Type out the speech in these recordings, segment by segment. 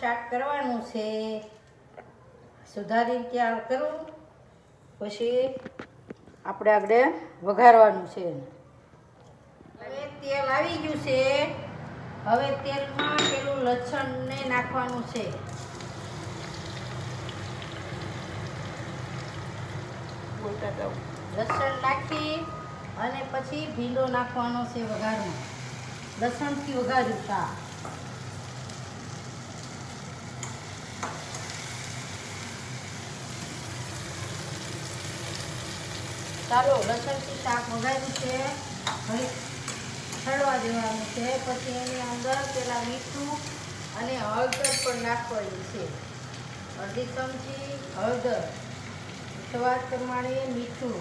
શાક કરવાનું છે. સુધારી તૈયાર કરું પછી આપણે આગળ વઘારવાનું છે. હવે તેલ આવી ગયું છે. હવે તેલમાં પેલું લસણને નાખવાનું છે. લસણ નાખી અને પછી ભીંડો નાખવાનો છે વઘારમાં. લસણથી વઘાર્યું શાક. ચાલો લસણથી શાક વઘાર્યું છે. હવે છડવા દેવાનું છે. પછી એની અંદર પેલા મીઠું અને હળદર પણ નાખવાની છે. અડધી ચમચી હળદર, સ્વાદ પ્રમાણે મીઠું,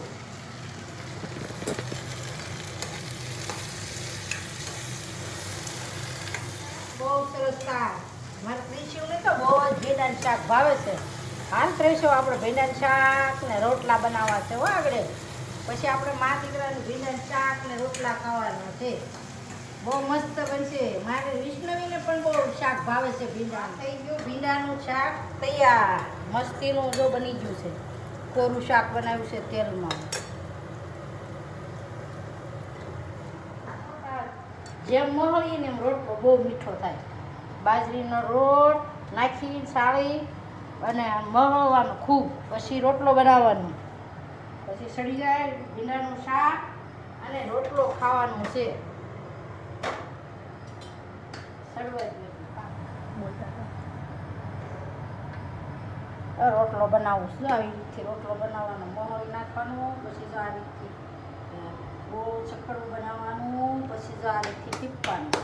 બહુ સરસ શાક. મારા ત્રીસીઓને તો બહુ જ ભીંડાનું શાક ભાવે છે. હાલ ત્રીસો આપણે ભીંડાનું શાક ને રોટલા બનાવવા છે હો આગળ. પછી આપણે મા દીકરાનું ભીંડાનું શાક ને રોટલા ખાવાના છે. બહુ મસ્ત બનશે. મારે વિષ્ણવીને પણ બહુ શાક ભાવે છે ભીંડાનું. થઈ ગયું ભીંડાનું શાક તૈયાર. મસ્તીનું જો બની ગયું છે. કોરું શાક બનાવ્યું છે તેલમાં. જેમ મહળીએ ને એમ રોટલો બહુ મીઠો થાય. બાજરીનો રોટ નાખી સાળી અને મહળવાનું ખૂબ. પછી રોટલો બનાવવાનો. પછી સડી જાય ભીંડાનું શાક અને રોટલો ખાવાનું છે. રોટલો બનાવું છું. આવી રીતથી રોટલો બનાવવાનો. મહોરી નાખવાનું. પછી જો આ રીતથી ગોળ ચક્કરું બનાવવાનું. પછી જો આ રીતથી ટીપવાનું.